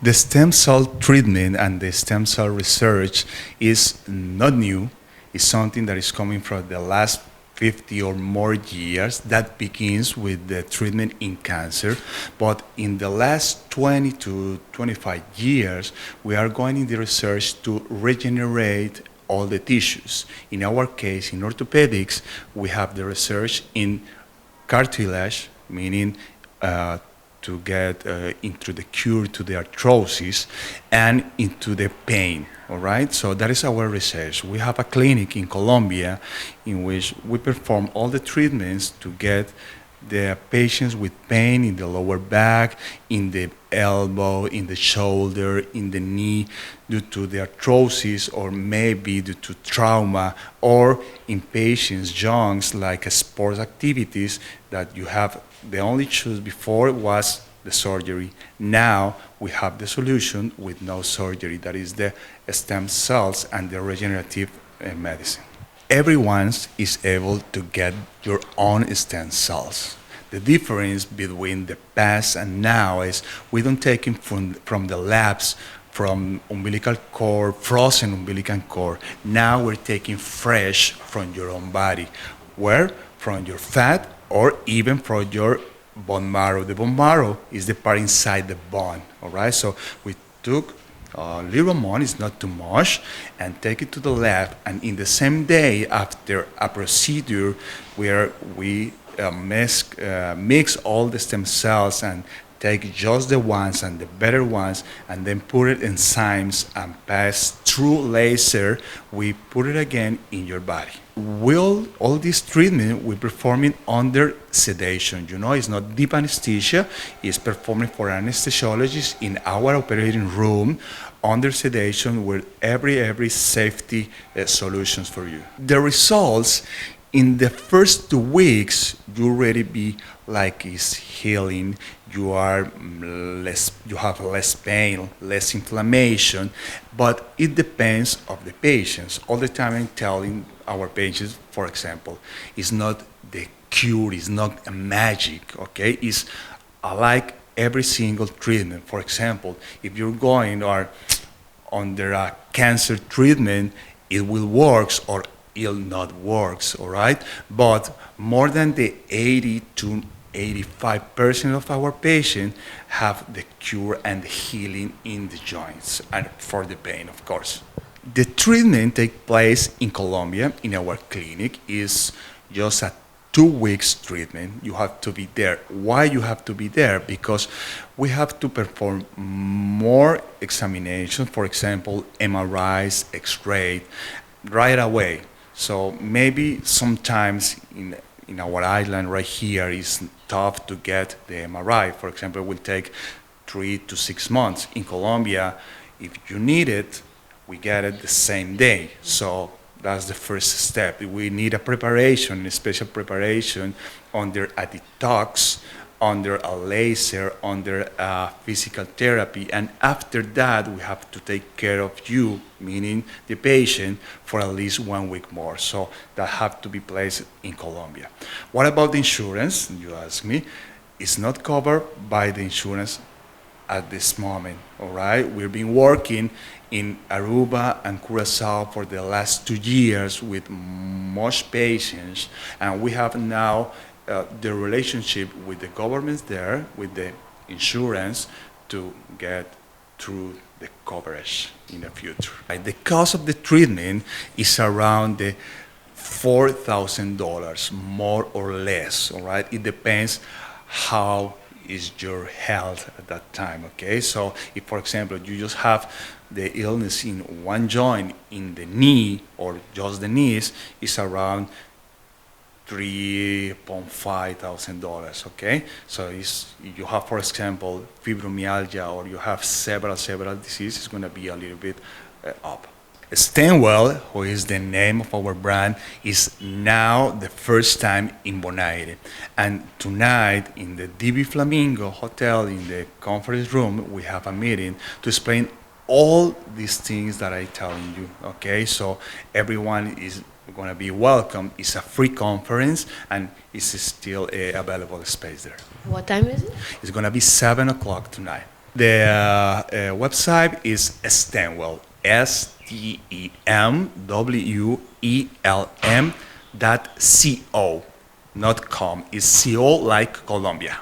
The stem cell treatment and the stem cell research is not new. It's something that is coming from the last 50 or more years. That begins with the treatment in cancer. But in the last 20 to 25 years, we are going in the research to regenerate all the tissues. In our case, in orthopedics, we have the research in cartilage, meaning to get into the cure to the arthrosis and into the pain, all right? So that is our research. We have a clinic in Colombia in which we perform all the treatments to get the patients with pain in the lower back, in the elbow, in the shoulder, in the knee, due to the arthrosis or maybe due to trauma, or in patients young, like sports activities that you have. The only choice before was the surgery. Now we have the solution with no surgery, that is the stem cells and the regenerative medicine. Everyone is able to get your own stem cells. The difference between the past and now is we don't take them from the labs, from umbilical cord, frozen umbilical cord. Now we're taking fresh from your own body. Where? From your fat or even from your bone marrow. The bone marrow is the part inside the bone, all right? So we took a little amount, it's not too much, and take it to the lab, and in the same day after a procedure where we mix all the stem cells and take just the ones and the better ones and then put it in enzymes and pass through laser, we put it again in your body. All this treatment we're performing under sedation. You know, it's not deep anesthesia, it's performing for anesthesiologists in our operating room under sedation with every safety solutions for you. The results in the first 2 weeks, you already be like is healing. You have less pain, less inflammation, but it depends of the patients. All the time I'm telling our patients, for example, it's not the cure, it's not a magic, okay? It's like every single treatment. For example, if you're going or under a cancer treatment, it will work or it'll not works, all right? But more than the 80 to 85% of our patients have the cure and healing in the joints and for the pain, of course. The treatment takes place in Colombia, in our clinic, is just a 2 weeks treatment. You have to be there. Why you have to be there? Because we have to perform more examinations, for example, MRIs, X-ray, right away. So maybe sometimes in our island right here is tough to get the MRI. For example, it will take 3 to 6 months. In Colombia, if you need it, we get it the same day. So that's the first step. We need a preparation, a special preparation under a detox, under a laser, under a physical therapy, and after that we have to take care of you, meaning the patient, for at least 1 week more. So that have to be placed in Colombia. What about the insurance? You ask me. It's not covered by the insurance at this moment, all right? We've been working in Aruba and Curaçao for the last 2 years with most patients, and we have now the relationship with the governments there, with the insurance, to get through the coverage in the future. The cost of the treatment is around the $4,000, more or less, all right? It depends how is your health at that time, okay? So if, for example, you just have the illness in one joint, in the knee, or just the knees, it's around $3,500, okay? So you have, for example, fibromyalgia, or you have several diseases, it's gonna be a little bit up. Stemwell, who is the name of our brand, is now the first time in Boneiru. And tonight, in the DB Flamingo Hotel, in the conference room, we have a meeting to explain all these things that I'm telling you, okay? So everyone is going to be welcome. It's a free conference, and it's still a available space there. What time is it? It's going to be 7 o'clock tonight. The website is Stemwell, STEMWELM.co, not com. It's CO like Colombia.